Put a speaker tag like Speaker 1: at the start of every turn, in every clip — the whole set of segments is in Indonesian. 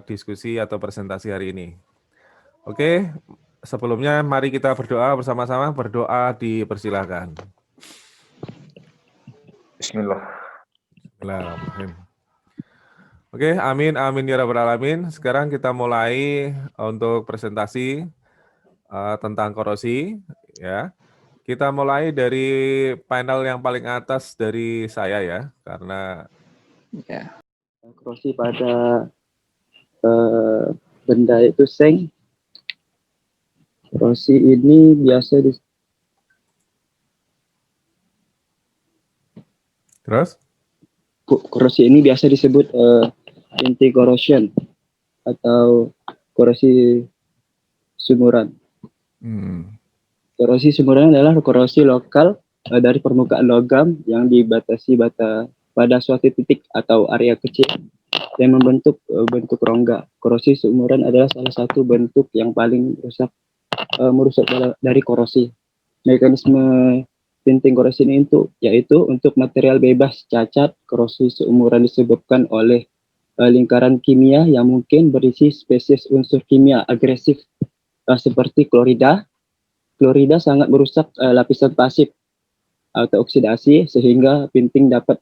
Speaker 1: diskusi atau presentasi hari ini. Oke, sebelumnya mari kita berdoa bersama-sama. Berdoa dipersilahkan.
Speaker 2: Bismillah.
Speaker 1: Bismillahirrahmanirrahim. Oke, amin, amin ya rabbal alamin. Sekarang kita mulai untuk presentasi tentang korosi, ya. Kita mulai dari panel yang paling atas dari saya ya, karena
Speaker 3: Ya. Korosi pada benda itu seng. Korosi ini biasa korosi ini biasa disebut anti-corrosion atau korosi sumuran. Korosi sumuran adalah korosi lokal dari permukaan logam yang dibatasi pada suatu titik atau area kecil yang membentuk bentuk rongga. Korosi sumuran adalah salah satu bentuk yang paling merusak dari korosi. Mekanisme pinting korosi ini yaitu untuk material bebas cacat. Korosi seumuran disebabkan oleh lingkaran kimia yang mungkin berisi spesies unsur kimia agresif seperti klorida. Klorida sangat merusak lapisan pasif atau oksidasi sehingga pinting dapat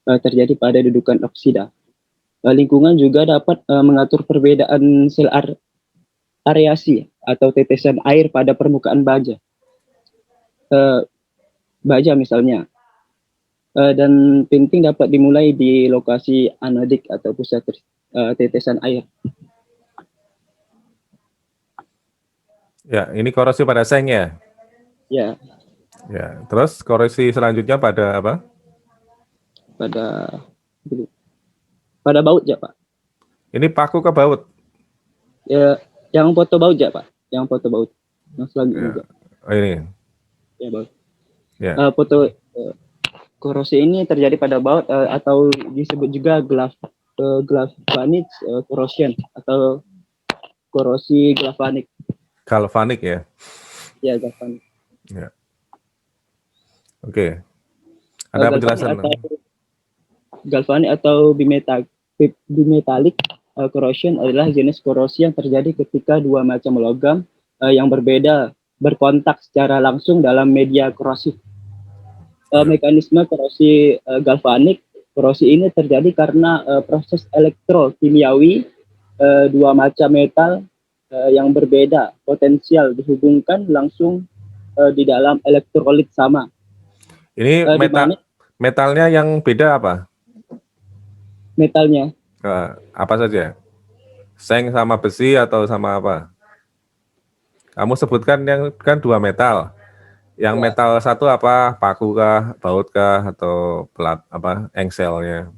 Speaker 3: terjadi pada dudukan oksida. Lingkungan juga dapat mengatur perbedaan sel areasi atau tetesan air pada permukaan baja. Baja misalnya. Dan pinting dapat dimulai di lokasi anodik atau pusat tetesan air.
Speaker 1: ya, ini korosi pada seng ya?
Speaker 3: Ya.
Speaker 1: Ya, terus korosi selanjutnya pada apa?
Speaker 3: Pada baut ya Pak.
Speaker 1: Ini paku ke baut?
Speaker 3: Ya, yang foto baut ya Pak. Yang foto baut. Yang selanjutnya
Speaker 1: ya.
Speaker 3: juga.
Speaker 1: Oh ini.
Speaker 3: Ya baut.
Speaker 1: Ya.
Speaker 3: Foto korosi ini terjadi pada baut atau disebut juga galvanic corrosion atau korosi galvanik.
Speaker 1: Galvanik ya?
Speaker 3: Ya, galvanik.
Speaker 1: Ya. Oke. Ada penjelasan?
Speaker 3: Galvanik atau bimetalik corrosion adalah jenis korosi yang terjadi ketika dua macam logam yang berbeda berkontak secara langsung dalam media korosif. Mekanisme korosi galvanik, korosi ini terjadi karena proses elektrokimiawi dua macam metal yang berbeda potensial dihubungkan langsung di dalam elektrolit sama.
Speaker 1: Ini metalnya yang beda apa?
Speaker 3: Metalnya.
Speaker 1: Apa saja? Seng sama besi atau sama apa? Kamu sebutkan yang kan dua metal. Yang ya. Metal satu apa? Paku kah, baut kah, atau pelat apa? Engselnya?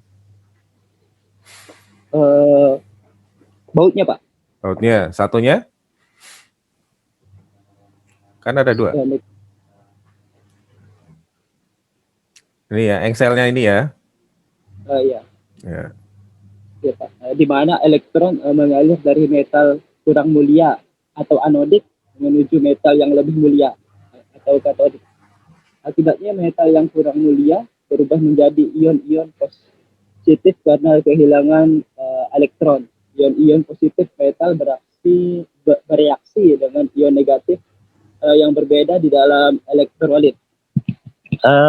Speaker 3: Bautnya Pak.
Speaker 1: Bautnya. Satunya? Kan ada dua. Ini ya, engselnya ini ya?
Speaker 3: Iya.
Speaker 1: Ya.
Speaker 3: Ya, Pak. Di mana elektron mengalir dari metal kurang mulia atau anodik menuju metal yang lebih mulia atau katodik. Akibatnya metal yang kurang mulia berubah menjadi ion-ion positif karena kehilangan elektron. Ion-ion positif metal bereaksi dengan ion negatif yang berbeda di dalam elektrolit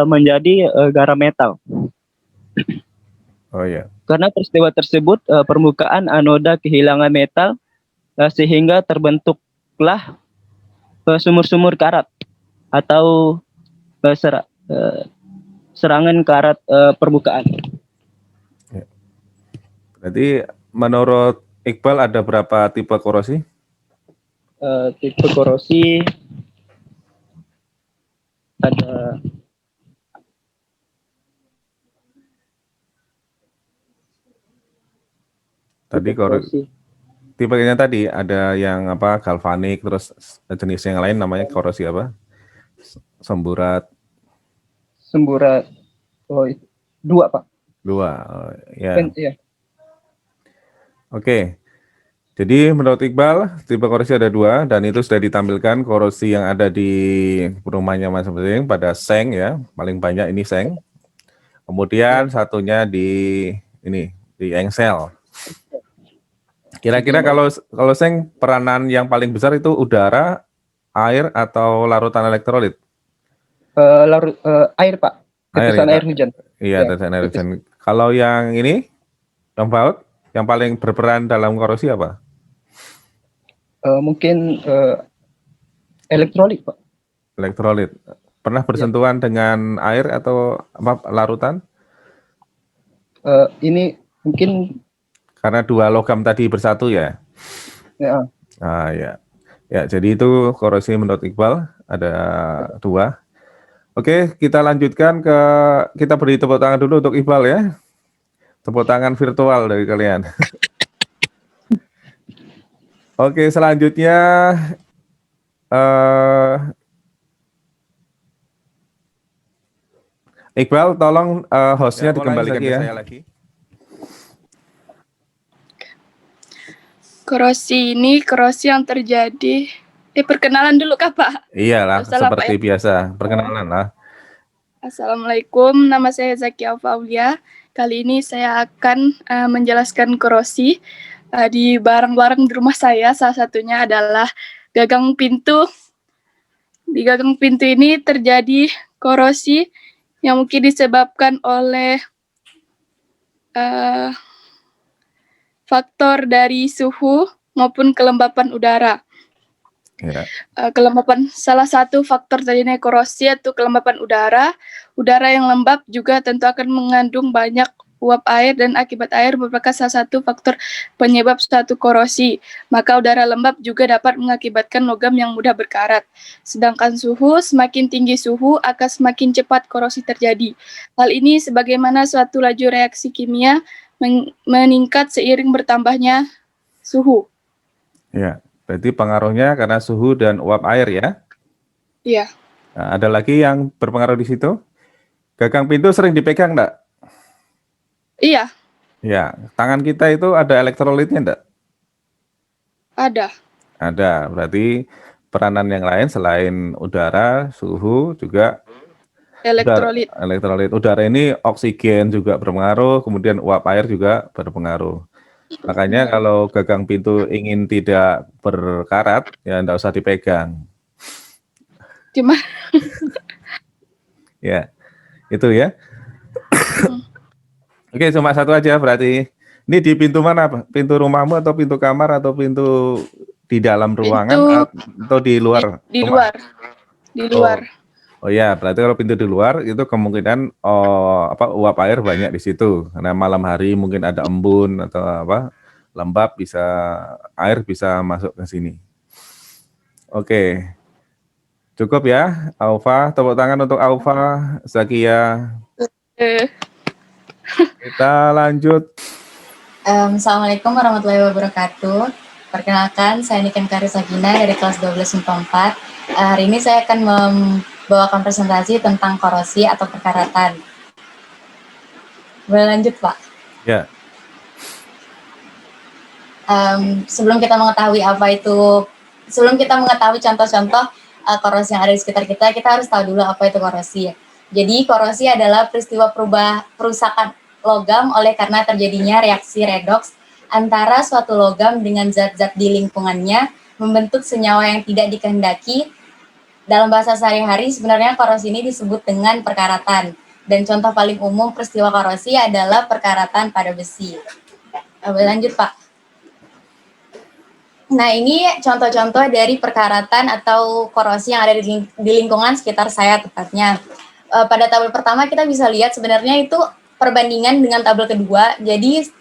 Speaker 3: menjadi garam metal.
Speaker 1: Oh ya.
Speaker 3: Karena peristiwa tersebut permukaan anoda kehilangan metal sehingga terbentuklah sumur-sumur karat atau serangan karat permukaan.
Speaker 1: Ya. Berarti menurut Iqbal ada berapa tipe korosi?
Speaker 3: Tipe korosi ada
Speaker 1: tadi tipenya tadi ada yang apa galvanik, terus jenis yang lain namanya korosi apa? Semburat.
Speaker 3: Oh, dua Pak.
Speaker 1: Dua, ya.
Speaker 3: Ya.
Speaker 1: Oke. Jadi menurut Iqbal tipe korosi ada dua dan itu sudah ditampilkan korosi yang ada di rumahnya masing-masing pada seng ya, paling banyak ini seng. Kemudian satunya di ini di engsel. Kira-kira kalau Seng, peranan yang paling besar itu udara, air, atau larutan elektrolit?
Speaker 3: Air Pak,
Speaker 1: Air ya,
Speaker 3: tetesan air
Speaker 1: Kak?
Speaker 3: hujan.
Speaker 1: Iya,
Speaker 3: Ya,
Speaker 1: tetesan air
Speaker 3: tetes.
Speaker 1: hujan. Kalau yang ini, yang baut, yang paling berperan dalam korosi apa?
Speaker 3: Mungkin elektrolit Pak.
Speaker 1: Elektrolit. Pernah
Speaker 3: Ya,
Speaker 1: bersentuhan dengan air atau apa, larutan?
Speaker 3: ini mungkin
Speaker 1: Karena dua logam tadi bersatu ya?
Speaker 3: ya,
Speaker 1: Ah ya. Ya, jadi itu korosi menurut Iqbal ada dua. Oke, kita lanjutkan kita beri tepuk tangan dulu untuk Iqbal ya. Tepuk tangan virtual dari kalian. Oke, selanjutnya eh Iqbal, tolong hostnya dikembalikan ke saya lagi.
Speaker 2: Korosi ini korosi yang terjadi. Perkenalan dulu Kak Pak.
Speaker 1: Iyalah,
Speaker 2: Salah Pak
Speaker 1: seperti
Speaker 2: ya.
Speaker 1: biasa, perkenalan lah.
Speaker 2: Assalamualaikum, nama saya Zaki Aulia. Kali ini saya akan menjelaskan korosi di barang-barang di rumah saya. Salah satunya adalah gagang pintu. Di gagang pintu ini terjadi korosi yang mungkin disebabkan oleh faktor dari suhu maupun kelembapan udara.
Speaker 1: Ya.
Speaker 2: Salah satu faktor terjadinya korosi yaitu kelembapan udara. Udara yang lembab juga tentu akan mengandung banyak uap air dan akibat air merupakan salah satu faktor penyebab suatu korosi. Maka udara lembab juga dapat mengakibatkan logam yang mudah berkarat. Sedangkan semakin tinggi suhu akan semakin cepat korosi terjadi. Hal ini sebagaimana suatu laju reaksi kimia meningkat seiring bertambahnya suhu.
Speaker 1: Ya, berarti pengaruhnya karena suhu dan uap air ya?
Speaker 2: Iya.
Speaker 1: Nah, ada lagi yang berpengaruh di situ? Gagang pintu sering dipegang enggak?
Speaker 2: Iya.
Speaker 1: Ya, tangan kita itu ada elektrolitnya enggak?
Speaker 2: Ada.
Speaker 1: Ada, berarti peranan yang lain selain udara, suhu juga
Speaker 2: Elektrolit.
Speaker 1: Elektrolit. Udara ini oksigen juga berpengaruh, kemudian uap air juga berpengaruh. Makanya kalau gagang pintu ingin tidak berkarat, ya enggak usah dipegang.
Speaker 2: Cuma
Speaker 1: Ya, itu ya. Oke, cuma satu aja berarti. Ini di pintu mana, Pak? Pintu rumahmu atau pintu kamar atau pintu di dalam ruangan atau di luar?
Speaker 2: Di
Speaker 1: rumah?
Speaker 2: luar. Di luar.
Speaker 1: Oh ya, berarti kalau pintu di luar itu kemungkinan uap air banyak di situ. Karena malam hari mungkin ada embun atau lembab, air bisa masuk ke sini. Oke. Cukup ya, Aufa. Tepuk tangan untuk Aufa, Zakia. Kita lanjut.
Speaker 4: Assalamualaikum warahmatullahi wabarakatuh. Perkenalkan, saya Niken Karisagina dari kelas 12 MIPA 4. Hari ini saya akan membawakan presentasi tentang korosi atau perkaratan. Boleh lanjut, Pak?
Speaker 1: Ya.
Speaker 4: Sebelum kita mengetahui contoh-contoh korosi yang ada di sekitar kita, kita harus tahu dulu apa itu korosi. Jadi korosi adalah peristiwa perusakan logam oleh karena terjadinya reaksi redoks antara suatu logam dengan zat-zat di lingkungannya membentuk senyawa yang tidak dikehendaki. Dalam bahasa sehari-hari sebenarnya korosi ini disebut dengan perkaratan. Dan contoh paling umum peristiwa korosi adalah perkaratan pada besi. Lanjut, Pak. Nah, ini contoh-contoh dari perkaratan atau korosi yang ada di lingkungan sekitar saya tepatnya. Pada tabel pertama kita bisa lihat sebenarnya itu perbandingan dengan tabel kedua. Jadi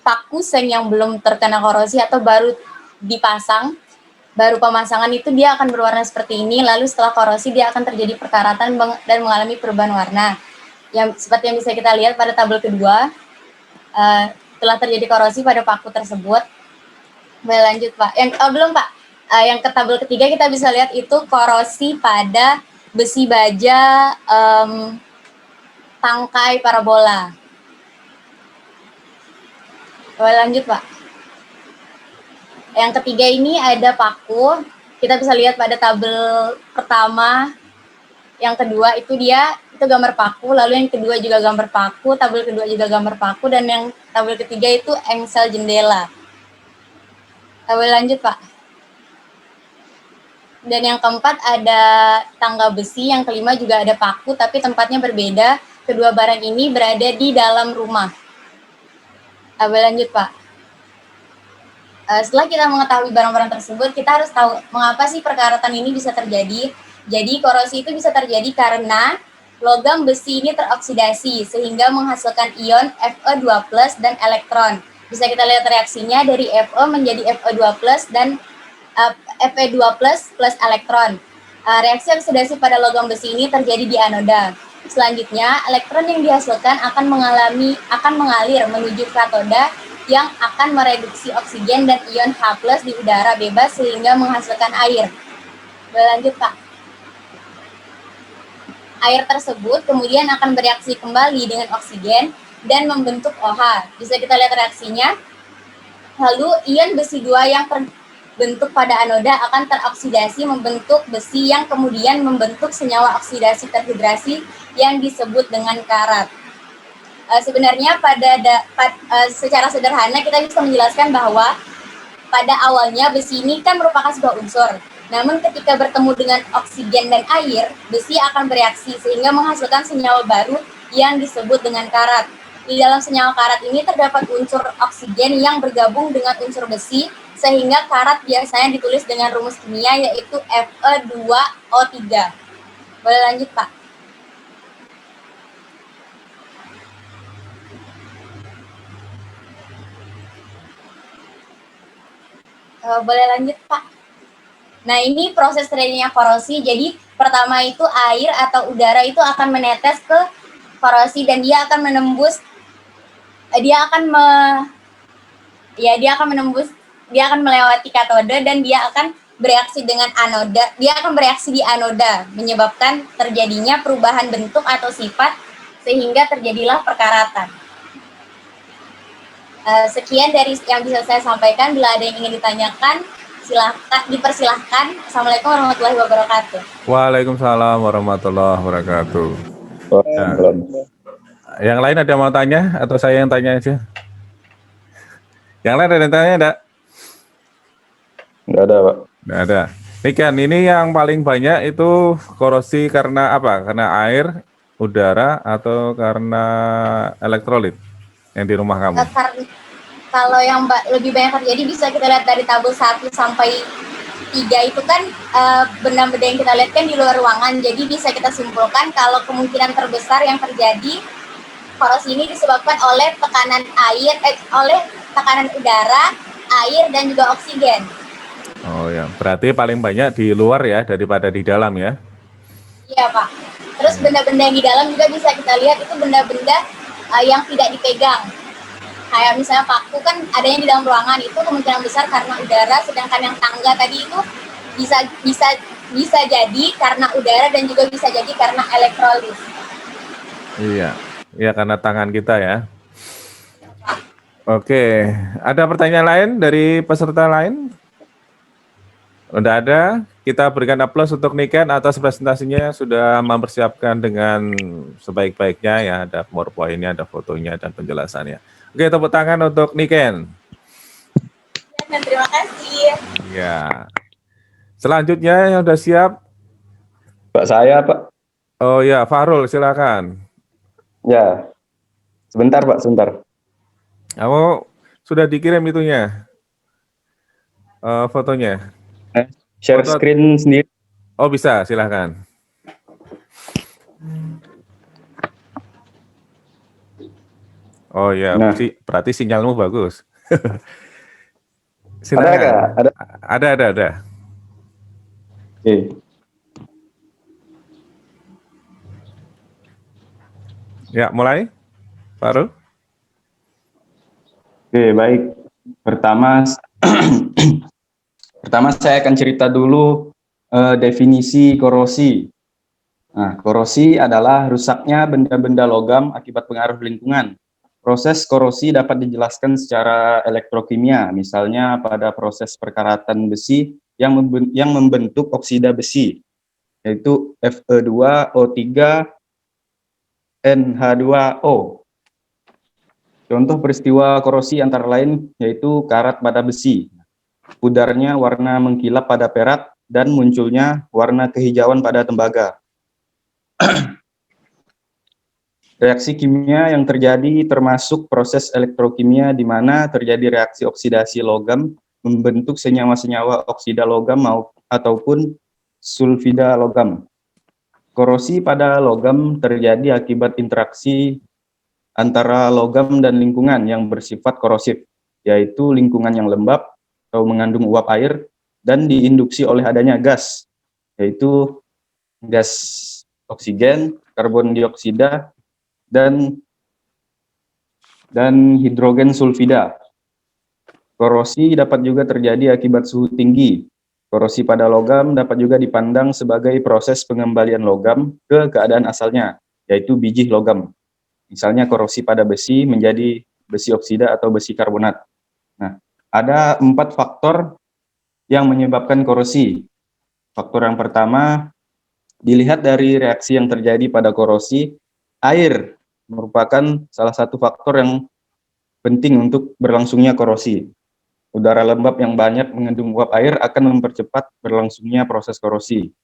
Speaker 4: paku seng yang belum terkena korosi atau baru pemasangan itu dia akan berwarna seperti ini. Lalu setelah korosi dia akan terjadi perkaratan dan mengalami perubahan warna. Yang seperti yang bisa kita lihat pada tabel kedua, telah terjadi korosi pada paku tersebut. Boleh lanjut, Pak. Belum, Pak. Yang ke tabel ketiga kita bisa lihat itu korosi pada besi baja tangkai parabola. Boleh lanjut, Pak. Yang ketiga ini ada paku. Kita bisa lihat pada tabel pertama. Yang kedua itu dia itu gambar paku, lalu yang kedua juga gambar paku, tabel kedua juga gambar paku, dan yang tabel ketiga itu engsel jendela. Tabel lanjut, Pak. Dan yang keempat ada tangga besi, yang kelima juga ada paku, tapi tempatnya berbeda. Kedua barang ini berada di dalam rumah. Tabel lanjut, Pak. Setelah kita mengetahui barang-barang tersebut, kita harus tahu mengapa sih perkaratan ini bisa terjadi. Jadi korosi itu bisa terjadi karena logam besi ini teroksidasi sehingga menghasilkan ion Fe2+ dan elektron. Bisa kita lihat reaksinya dari Fe menjadi Fe2+ dan Fe2+ plus elektron. Reaksi oksidasi pada logam besi ini terjadi di anoda. Selanjutnya, elektron yang dihasilkan akan mengalir menuju katoda yang akan mereduksi oksigen dan ion H+ di udara bebas sehingga menghasilkan air. Berlanjut, Pak. Air tersebut kemudian akan bereaksi kembali dengan oksigen dan membentuk OH. Bisa kita lihat reaksinya. Lalu ion besi 2 yang terbentuk pada anoda akan teroksidasi membentuk besi yang kemudian membentuk senyawa oksidasi terhidrasi yang disebut dengan karat. Sebenarnya secara sederhana kita bisa menjelaskan bahwa pada awalnya besi ini kan merupakan sebuah unsur. Namun ketika bertemu dengan oksigen dan air, besi akan bereaksi sehingga menghasilkan senyawa baru yang disebut dengan karat. Di dalam senyawa karat ini terdapat unsur oksigen yang bergabung dengan unsur besi, sehingga karat biasanya ditulis dengan rumus kimia yaitu Fe2O3. Boleh lanjut, Pak? Boleh lanjut, Pak? Nah, ini proses terjadinya korosi. Jadi, pertama itu air atau udara itu akan menetes ke korosi dan dia akan menembus, dia akan melewati katode dan dia akan bereaksi dengan anoda. Dia akan bereaksi di anoda, menyebabkan terjadinya perubahan bentuk atau sifat sehingga terjadilah perkaratan. Sekian dari yang bisa saya sampaikan. Bila ada yang ingin ditanyakan, dipersilahkan. Assalamualaikum warahmatullahi wabarakatuh.
Speaker 1: Waalaikumsalam warahmatullahi wabarakatuh. Nah, yang lain ada mau tanya atau saya yang tanya aja? Yang lain ada yang tanya enggak?
Speaker 5: Nggak ada, Pak.
Speaker 1: Nggak ada. Niken, ini yang paling banyak itu korosi karena apa? Karena air, udara, atau karena elektrolit yang di rumah kamu?
Speaker 4: Kalau yang lebih banyak terjadi bisa kita lihat dari tabel 1 sampai 3 itu kan benda-benda yang kita lihat kan di luar ruangan. Jadi bisa kita simpulkan kalau kemungkinan terbesar yang terjadi korosi ini disebabkan oleh tekanan udara, air, dan juga oksigen.
Speaker 1: Oh ya, berarti paling banyak di luar ya daripada di dalam ya?
Speaker 4: Iya, Pak. Terus benda-benda yang di dalam juga bisa kita lihat itu benda-benda yang tidak dipegang. Kayak misalnya paku kan adanya di dalam ruangan, itu kemungkinan besar karena udara, sedangkan yang tangga tadi itu bisa jadi karena udara dan juga bisa jadi karena elektrolit.
Speaker 1: Iya, ya karena tangan kita ya. Oke, ada pertanyaan lain dari peserta lain? Udah ada, kita berikan aplaus untuk Niken atas presentasinya, sudah mempersiapkan dengan sebaik-baiknya ya, ada PowerPoint-nya, ada fotonya, dan penjelasannya. Oke, tepuk tangan untuk Niken.
Speaker 4: Terima kasih.
Speaker 1: Ya. Selanjutnya yang sudah siap?
Speaker 5: Pak, saya, Pak.
Speaker 1: Oh ya, Fahrul, silakan.
Speaker 5: Ya. Sebentar, Pak, sebentar.
Speaker 1: Kamu sudah dikirim itunya? Fotonya?
Speaker 5: Share
Speaker 1: Foto.
Speaker 5: screen sendiri.
Speaker 1: Oh, bisa, silakan. Oh ya,
Speaker 5: Nah.
Speaker 1: berarti sinyalmu bagus.
Speaker 5: Ada nggak?
Speaker 1: Ada.
Speaker 5: Oke.
Speaker 1: Ya, mulai, Fahrul.
Speaker 5: Oke, baik. Pertama saya akan cerita dulu definisi korosi. Nah, korosi adalah rusaknya benda-benda logam akibat pengaruh lingkungan. Proses korosi dapat dijelaskan secara elektrokimia, misalnya pada proses perkaratan besi yang membentuk oksida besi, yaitu Fe2O3 NH2O. Contoh peristiwa korosi antara lain yaitu karat pada besi. Pudarnya warna mengkilap pada perak dan munculnya warna kehijauan pada tembaga. Reaksi kimia yang terjadi termasuk proses elektrokimia di mana terjadi reaksi oksidasi logam membentuk senyawa-senyawa oksida logam ataupun sulfida logam. Korosi pada logam terjadi akibat interaksi antara logam dan lingkungan yang bersifat korosif, yaitu lingkungan yang lembab atau mengandung uap air dan diinduksi oleh adanya gas, yaitu gas oksigen, karbon dioksida, dan hidrogen sulfida. Korosi dapat juga terjadi akibat suhu tinggi. Korosi pada logam dapat juga dipandang sebagai proses pengembalian logam ke keadaan asalnya, yaitu biji logam. Misalnya korosi pada besi menjadi besi oksida atau besi karbonat. Nah, ada 4 faktor yang menyebabkan korosi. Faktor yang pertama, dilihat dari reaksi yang terjadi pada korosi, air merupakan salah satu faktor yang penting untuk berlangsungnya korosi. Udara lembab yang banyak mengandung uap air akan mempercepat berlangsungnya proses korosi.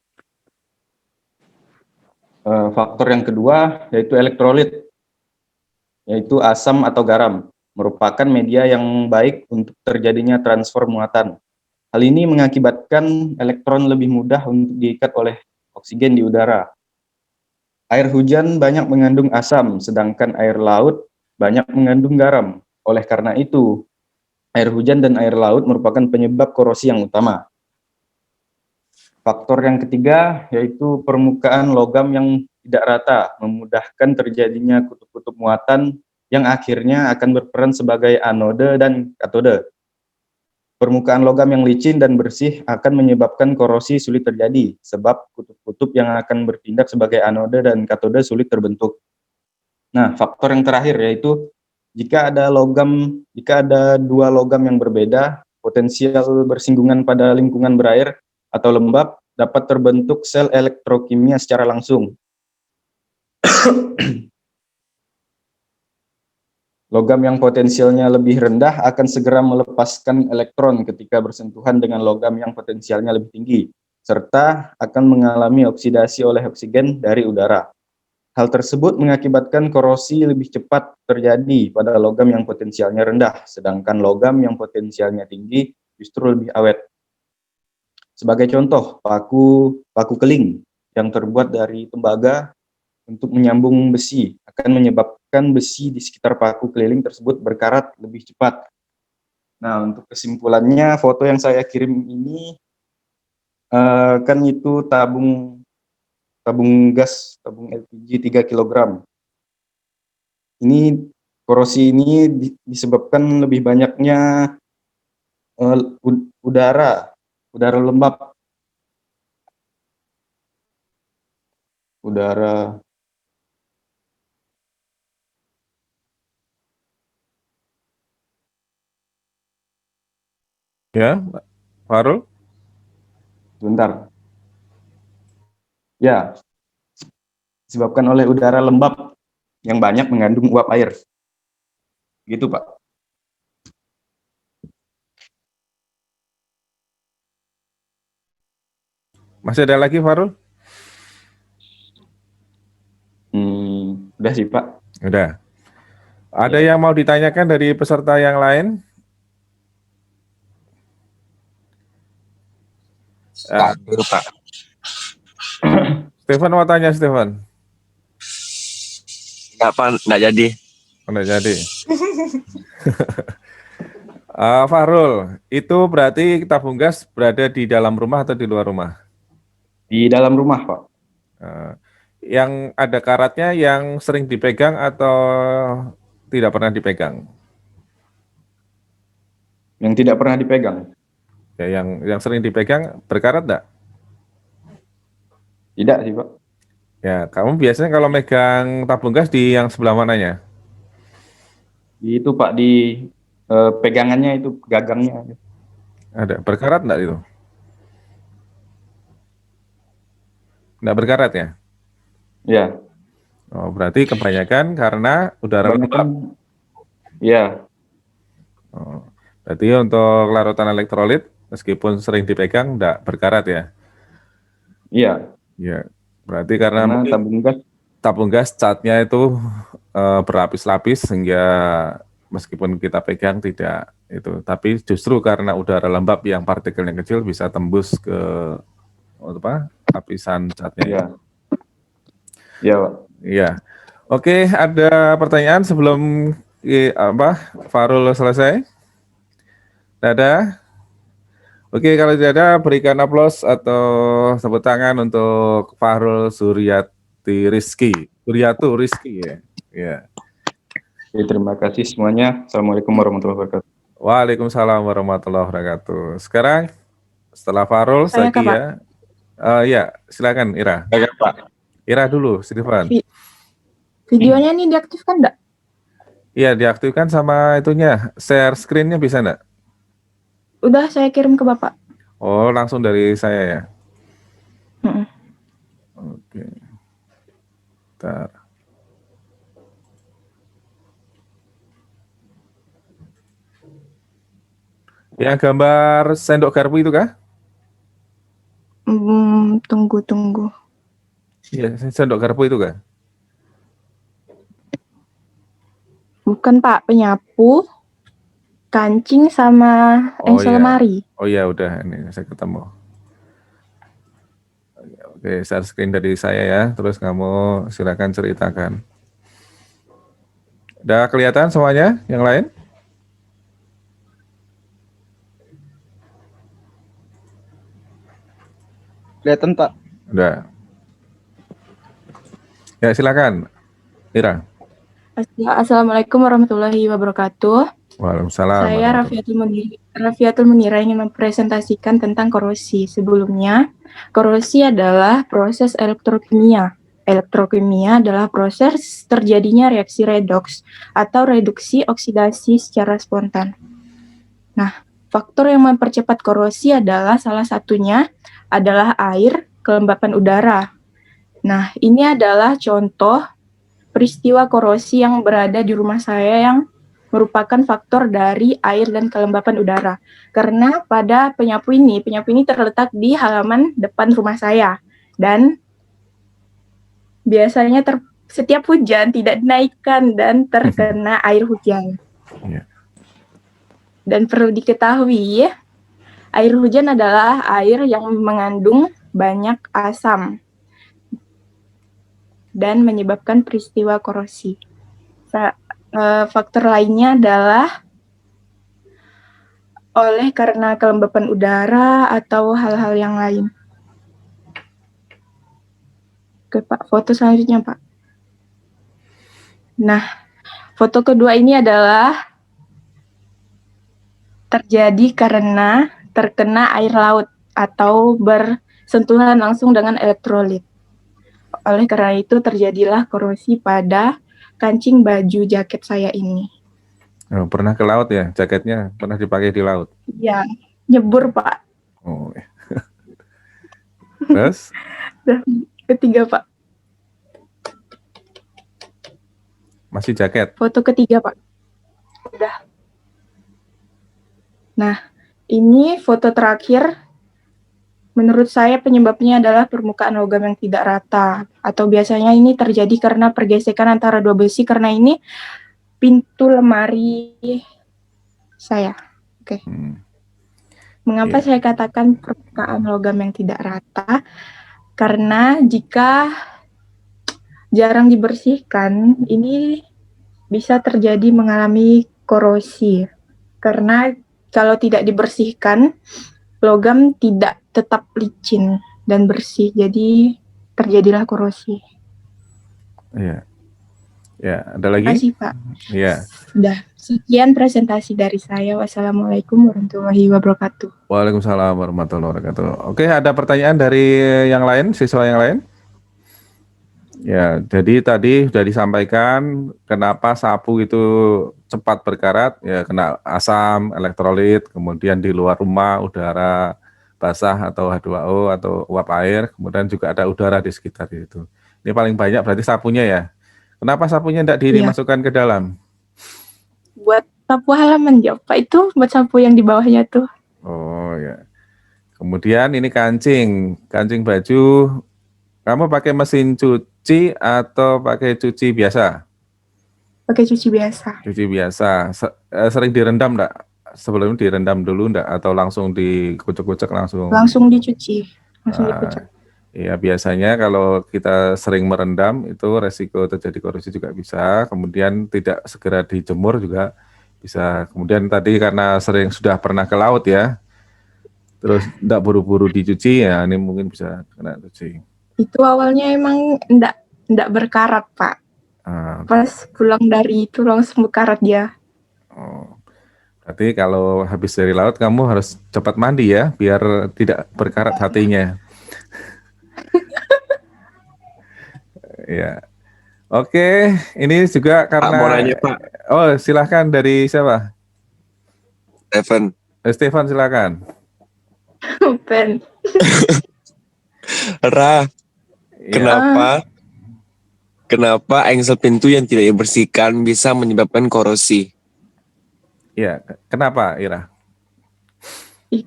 Speaker 5: Faktor yang kedua yaitu elektrolit, yaitu asam atau garam, merupakan media yang baik untuk terjadinya transfer muatan. Hal ini mengakibatkan elektron lebih mudah untuk diikat oleh oksigen di udara. Air hujan banyak mengandung asam, sedangkan air laut banyak mengandung garam. Oleh karena itu, air hujan dan air laut merupakan penyebab korosi yang utama. Faktor yang ketiga yaitu permukaan logam yang tidak rata, memudahkan terjadinya kutub-kutub muatan yang akhirnya akan berperan sebagai anode dan katode. Permukaan logam yang licin dan bersih akan menyebabkan korosi sulit terjadi, sebab kutub-kutub yang akan bertindak sebagai anode dan katode sulit terbentuk. Nah, faktor yang terakhir yaitu jika ada 2 logam yang berbeda, potensial bersinggungan pada lingkungan berair atau lembab dapat terbentuk sel elektrokimia secara langsung. Logam yang potensialnya lebih rendah akan segera melepaskan elektron ketika bersentuhan dengan logam yang potensialnya lebih tinggi, serta akan mengalami oksidasi oleh oksigen dari udara. Hal tersebut mengakibatkan korosi lebih cepat terjadi pada logam yang potensialnya rendah, sedangkan logam yang potensialnya tinggi justru lebih awet. Sebagai contoh, paku keling yang terbuat dari tembaga untuk menyambung besi akan menyebabkan besi di sekitar paku keliling tersebut berkarat lebih cepat. Nah, untuk kesimpulannya, foto yang saya kirim ini kan itu tabung gas, tabung LPG 3 kg. Ini korosi ini disebabkan lebih banyaknya udara lembab, udara.
Speaker 1: Ya, Farul?
Speaker 5: Sebentar. Ya, disebabkan oleh udara lembab yang banyak mengandung uap air. Gitu, Pak.
Speaker 1: Masih ada lagi, Farul?
Speaker 5: Udah sih, Pak.
Speaker 1: Udah. Ada yang mau ditanyakan dari peserta yang lain?
Speaker 6: Dulu, Pak.
Speaker 1: Stefan mau tanya, Stefan?
Speaker 6: Enggak, Pak, enggak jadi.
Speaker 1: Enggak jadi. Farul, itu berarti tabung gas berada di dalam rumah atau di luar rumah?
Speaker 5: Di dalam rumah, Pak.
Speaker 1: Yang ada karatnya yang sering dipegang atau tidak pernah dipegang?
Speaker 5: Yang tidak pernah dipegang.
Speaker 1: Ya, yang sering dipegang berkarat enggak?
Speaker 5: Tidak sih, Pak.
Speaker 1: Ya, kamu biasanya kalau megang tabung gas di yang sebelah mananya?
Speaker 5: Itu, Pak, di pegangannya itu, gagangnya.
Speaker 1: Ada. Berkarat enggak itu? Enggak berkarat ya?
Speaker 5: Ya.
Speaker 1: Oh, berarti kebanyakan karena udara lembab.
Speaker 5: Kebanyakan, ya,
Speaker 1: Oh, berarti untuk larutan elektrolit, meskipun sering dipegang, enggak berkarat ya?
Speaker 5: iya,
Speaker 1: Ya, berarti karena
Speaker 5: karena
Speaker 1: mungkin
Speaker 5: tabung gas,
Speaker 1: tabung gas catnya itu berlapis-lapis sehingga meskipun kita pegang tidak itu, tapi justru karena udara lembab yang partikelnya kecil bisa tembus ke apa lapisan catnya ya.
Speaker 5: ya, ya, Pak.
Speaker 1: Iya. Oke, ada pertanyaan sebelum Farul selesai? Tidak ada? Oke, kalau tidak ada berikan aplaus atau tepuk tangan untuk Fahrul Suryati Rizky. Suryatu Rizky ya. Ya.
Speaker 5: Oke, terima kasih semuanya. Assalamualaikum warahmatullahi wabarakatuh.
Speaker 1: Waalaikumsalam warahmatullahi wabarakatuh. Sekarang setelah Fahrul,
Speaker 2: Saya Kak, Pak.
Speaker 1: Zakia. Ya, silakan Ira.
Speaker 6: Oke, Pak.
Speaker 1: Ira dulu, Stefan.
Speaker 2: Videonya nih diaktifkan enggak?
Speaker 1: Iya, diaktifkan sama itunya. Share screen-nya bisa enggak?
Speaker 2: Udah saya kirim ke Bapak.
Speaker 1: Oh, langsung dari saya ya.
Speaker 2: Mm-mm.
Speaker 1: Oke. Bentar. Yang gambar sendok garpu itu kah?
Speaker 2: Tunggu.
Speaker 1: Iya, sendok garpu itu kah?
Speaker 2: Bukan Pak, penyapu, kancing sama
Speaker 1: Oh
Speaker 2: engsel
Speaker 1: iya.
Speaker 2: lemari.
Speaker 1: Oh iya, udah ini saya ketemu. Oke, share screen dari saya ya. Terus kamu silakan ceritakan. Udah kelihatan semuanya? Yang lain?
Speaker 3: Kelihatan Pak.
Speaker 1: Udah. Ya, silakan. Ira.
Speaker 2: Assalamualaikum warahmatullahi wabarakatuh.
Speaker 1: Waalaikumsalam.
Speaker 2: Saya Rafiatul Munira ingin mempresentasikan tentang korosi. Sebelumnya, korosi adalah proses elektrokimia. Elektrokimia adalah proses terjadinya reaksi redoks atau reduksi oksidasi secara spontan. Nah, faktor yang mempercepat korosi adalah salah satunya adalah air, kelembapan udara. Nah, ini adalah contoh peristiwa korosi yang berada di rumah saya yang merupakan faktor dari air dan kelembapan udara. Karena pada penyapu ini terletak di halaman depan rumah saya. Dan biasanya setiap hujan tidak dinaikkan dan terkena air hujan.
Speaker 1: Iya.
Speaker 2: Dan perlu diketahui, air hujan adalah air yang mengandung banyak asam dan menyebabkan peristiwa korosi. Faktor lainnya adalah karena kelembapan udara atau hal-hal yang lain. Oke Pak, foto selanjutnya Pak. Nah, foto kedua ini adalah terjadi karena terkena air laut atau bersentuhan langsung dengan elektrolit. Oleh karena itu terjadilah korosi pada kancing baju jaket saya ini.
Speaker 1: Oh, pernah ke laut ya? Jaketnya pernah dipakai di laut?
Speaker 2: Ya, nyebur Pak.
Speaker 1: Oh. Ya. Terus?
Speaker 2: Ketiga Pak.
Speaker 1: Masih jaket?
Speaker 2: Foto ketiga Pak. Udah. Nah, ini foto terakhir. Menurut saya penyebabnya adalah permukaan logam yang tidak rata. Atau biasanya ini terjadi karena pergesekan antara dua besi, karena ini pintu lemari saya. Oke. Mengapa saya katakan permukaan logam yang tidak rata? Karena jika jarang dibersihkan, ini bisa terjadi mengalami korosi. Karena kalau tidak dibersihkan, logam tidak tetap licin dan bersih, jadi terjadilah korosi.
Speaker 1: Iya. Ya, ada lagi?
Speaker 2: Terima kasih Pak.
Speaker 1: Iya.
Speaker 2: Sudah, sekian presentasi dari saya. Wassalamualaikum warahmatullahi wabarakatuh.
Speaker 1: Waalaikumsalam warahmatullahi wabarakatuh. Oke, ada pertanyaan dari yang lain, siswa yang lain? Ya, jadi tadi sudah disampaikan kenapa sapu itu cepat berkarat, ya kena asam, elektrolit, kemudian di luar rumah udara basah atau H2O atau uap air, kemudian juga ada udara di sekitar itu. Ini paling banyak berarti sapunya ya. Kenapa sapunya tidak
Speaker 7: Iya.
Speaker 1: dimasukkan ke dalam?
Speaker 7: Buat sapu halaman ya, Pak. Itu buat sapu yang di bawahnya tuh.
Speaker 1: Oh ya. Kemudian ini kancing, kancing baju. Kamu pakai mesin cuci atau pakai cuci biasa?
Speaker 7: Pakai cuci biasa.
Speaker 1: Cuci biasa. Sering direndam enggak? Sebelum direndam dulu enggak? Atau langsung dikucek-kucek langsung?
Speaker 7: Langsung dicuci. Langsung
Speaker 1: Ah,
Speaker 7: dikucek.
Speaker 1: ya biasanya kalau kita sering merendam itu resiko terjadi korosi juga bisa. Kemudian tidak segera dijemur juga bisa. Kemudian tadi karena sudah pernah ke laut ya, terus tidak buru-buru dicuci ya, ini mungkin bisa kena cuci.
Speaker 7: Itu awalnya emang enggak berkarat, Pak.
Speaker 1: Ah,
Speaker 7: Pas pulang dari itu langsung berkarat dia.
Speaker 1: oh. Berarti kalau habis dari laut kamu harus cepat mandi ya, biar tidak berkarat hatinya. Ya. Oke, ini juga
Speaker 6: Pak, mau
Speaker 1: karena
Speaker 6: nanya Pak,
Speaker 1: oh silahkan dari siapa?
Speaker 6: Evan.
Speaker 1: Stefan silakan.
Speaker 7: Ben.
Speaker 6: Ra,
Speaker 1: Ya.
Speaker 6: kenapa engsel pintu yang tidak dibersihkan bisa menyebabkan korosi?
Speaker 1: Ya, kenapa Ira?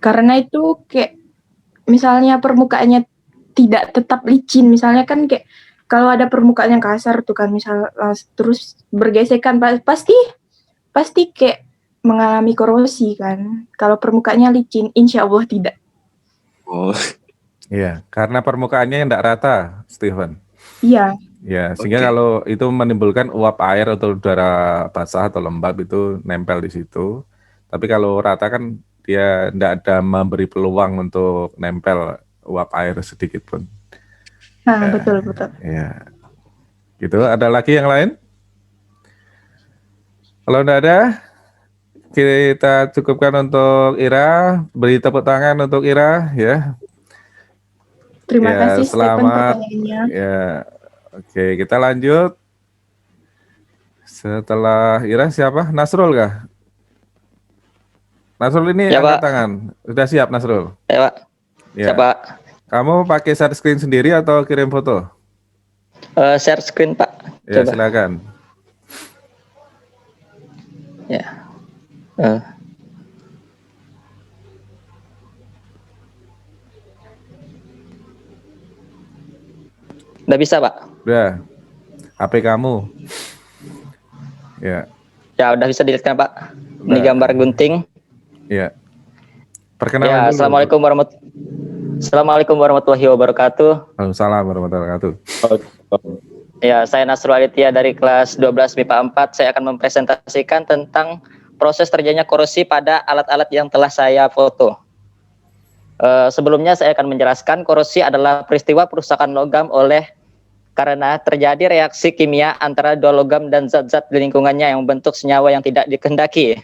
Speaker 7: Karena itu kayak misalnya permukaannya tidak tetap licin, misalnya kan kayak kalau ada permukaan yang kasar tuh kan misal terus bergesekan pasti kayak mengalami korosi kan. Kalau permukaannya licin, insya Allah tidak.
Speaker 6: Oh,
Speaker 1: Iya, karena permukaannya yang tidak rata, Stephen.
Speaker 7: Iya,
Speaker 1: Ya, sehingga
Speaker 6: Oke.
Speaker 1: kalau itu menimbulkan uap air atau udara basah atau lembab itu nempel di situ. Tapi kalau rata kan dia tidak ada memberi peluang untuk nempel uap air sedikit pun.
Speaker 7: nah betul.
Speaker 1: Ya, gitu. Ada lagi yang lain? Kalau tidak ada, kita cukupkan untuk Ira. Beri tepuk tangan untuk Ira, ya.
Speaker 7: Terima
Speaker 1: Ya,
Speaker 7: kasih Stephen
Speaker 1: selamat.
Speaker 7: pertanyaannya.
Speaker 1: Ya, oke, kita lanjut. Setelah Ira siapa? Nasrul kah? Nasrul ini
Speaker 8: Ya,
Speaker 1: angkat
Speaker 8: Pak.
Speaker 1: tangan. Sudah siap Nasrul?
Speaker 8: Ya, Pak.
Speaker 1: Ya.
Speaker 8: Siapa?
Speaker 1: Kamu pakai share screen sendiri atau kirim foto?
Speaker 8: Share screen, Pak.
Speaker 1: Ya,
Speaker 8: Coba.
Speaker 1: silakan.
Speaker 8: Ya. Eh. Udah bisa, Pak?
Speaker 1: Udah. HP kamu. Ya.
Speaker 8: Ya, udah bisa dilihat kan, Pak? Ini
Speaker 1: Udah.
Speaker 8: gambar gunting.
Speaker 1: Ya. Perkenalan
Speaker 8: Ya,
Speaker 1: dulu.
Speaker 8: Assalamualaikum warahmatullahi wabarakatuh.
Speaker 1: Waalaikumsalam warahmatullahi wabarakatuh.
Speaker 8: Ya, saya Nasrul Aditya dari kelas 12 MIPA 4. Saya akan mempresentasikan tentang proses terjadinya korosi pada alat-alat yang telah saya foto. Sebelumnya saya akan menjelaskan korosi adalah peristiwa perusakan logam karena terjadi reaksi kimia antara dua logam dan zat-zat di lingkungannya yang membentuk senyawa yang tidak dikehendaki.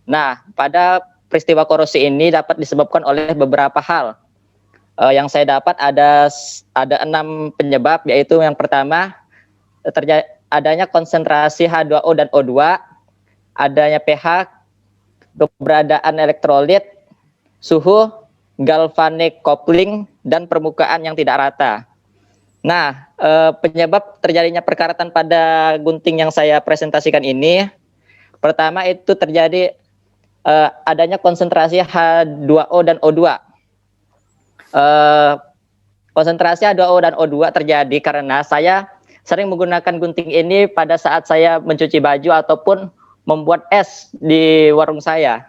Speaker 8: Nah, pada peristiwa korosi ini dapat disebabkan oleh beberapa hal. Yang saya dapat ada 6 penyebab, yaitu yang pertama adanya konsentrasi H2O dan O2, adanya pH, keberadaan elektrolit, suhu, galvanic coupling, dan permukaan yang tidak rata. Nah, penyebab terjadinya perkaratan pada gunting yang saya presentasikan ini, pertama itu terjadi adanya konsentrasi H2O dan O2. Konsentrasi H2O dan O2 terjadi karena saya sering menggunakan gunting ini pada saat saya mencuci baju ataupun membuat es di warung saya.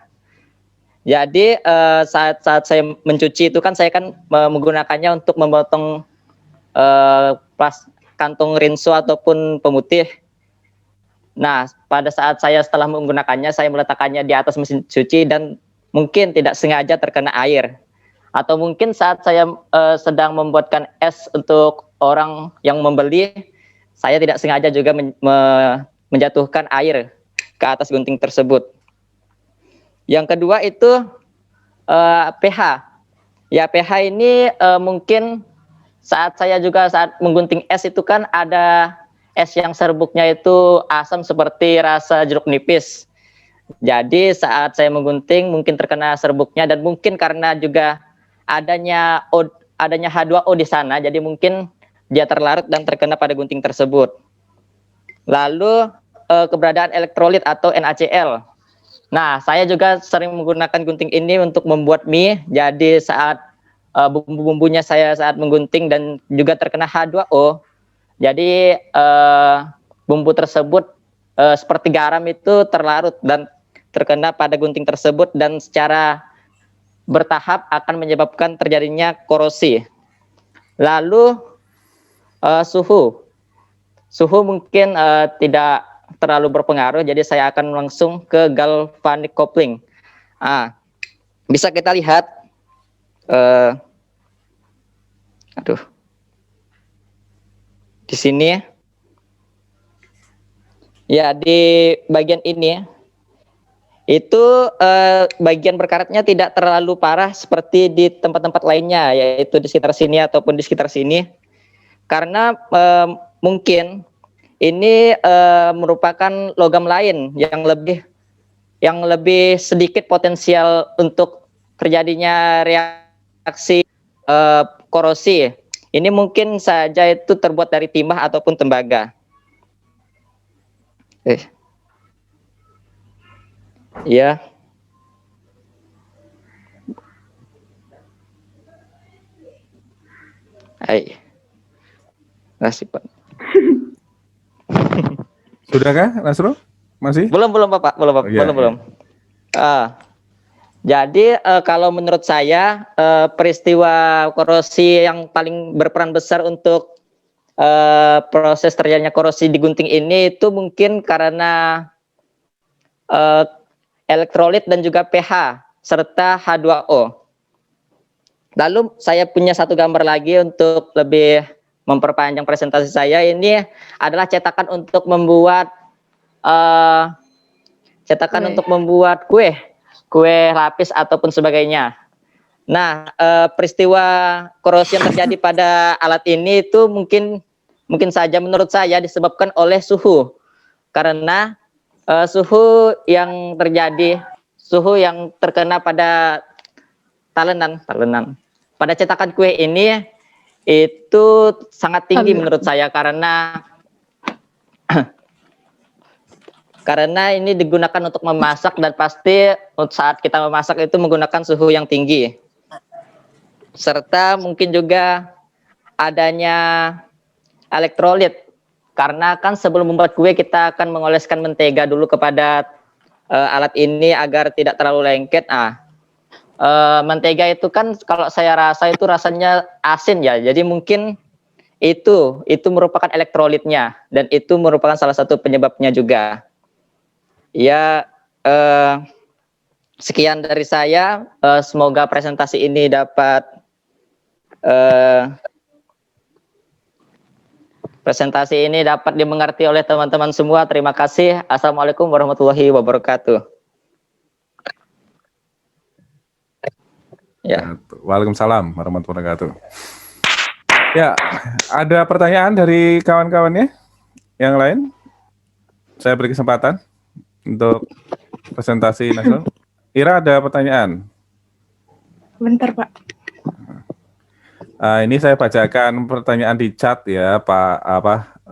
Speaker 8: Jadi saat saya mencuci itu kan saya kan menggunakannya untuk memotong kantung rinso ataupun pemutih. Nah, pada saat saya setelah menggunakannya, saya meletakkannya di atas mesin cuci dan mungkin tidak sengaja terkena air. Atau mungkin saat saya sedang membuatkan es untuk orang yang membeli, saya tidak sengaja juga menjatuhkan air ke atas gunting tersebut. Yang kedua itu pH. Ya, pH ini mungkin saat menggunting es itu kan ada es yang serbuknya itu asam seperti rasa jeruk nipis. Jadi saat saya menggunting mungkin terkena serbuknya dan mungkin karena juga adanya H2O di sana, jadi mungkin dia terlarut dan terkena pada gunting tersebut. Lalu keberadaan elektrolit atau NaCl. Nah, saya juga sering menggunakan gunting ini untuk membuat mie. Jadi saat bumbu-bumbunya saya saat menggunting dan juga terkena H2O, jadi bumbu tersebut seperti garam itu terlarut dan terkena pada gunting tersebut dan secara bertahap akan menyebabkan terjadinya korosi. Lalu suhu mungkin tidak terlalu berpengaruh, jadi saya akan langsung ke galvanic coupling. Bisa kita lihat, di sini ya, di bagian ini itu bagian berkaratnya tidak terlalu parah seperti di tempat-tempat lainnya, yaitu di sekitar sini ataupun di sekitar sini, karena mungkin ini merupakan logam lain yang lebih sedikit potensial untuk terjadinya reaksi korosi. Ini mungkin saja itu terbuat dari timah ataupun tembaga. Ya. Hai. Nasib, Pak.
Speaker 1: Sudahkah, Nasrul? Masih?
Speaker 8: Belum Bapak, belum Bapak,
Speaker 1: Oh, iya,
Speaker 8: belum. Jadi kalau menurut saya peristiwa korosi yang paling berperan besar untuk proses terjadinya korosi di gunting ini itu mungkin karena elektrolit dan juga pH serta H2O. Lalu saya punya satu gambar lagi untuk lebih memperpanjang presentasi saya. Ini adalah cetakan untuk membuat kue lapis ataupun sebagainya. Nah, peristiwa korosi yang terjadi pada alat ini itu mungkin saja menurut saya disebabkan oleh suhu. Karena suhu yang terkena pada talenan pada cetakan kue ini itu sangat tinggi menurut saya, karena ini digunakan untuk memasak dan pasti saat kita memasak itu menggunakan suhu yang tinggi. Serta mungkin juga adanya elektrolit, karena kan sebelum membuat kue kita akan mengoleskan mentega dulu kepada alat ini agar tidak terlalu lengket. Mentega itu kan kalau saya rasa itu rasanya asin ya, jadi mungkin itu merupakan elektrolitnya dan itu merupakan salah satu penyebabnya juga. Ya, sekian dari saya. Semoga presentasi ini dapat dimengerti oleh teman-teman semua. Terima kasih. Assalamualaikum warahmatullahi wabarakatuh. Ya.
Speaker 1: Waalaikumsalam warahmatullahi wabarakatuh. Ya, ada pertanyaan dari kawan-kawannya yang lain? Saya beri kesempatan untuk presentasi Nasrul. Ira, ada pertanyaan?
Speaker 7: Bentar, Pak.
Speaker 1: Ini saya bacakan pertanyaan di chat ya, Pak.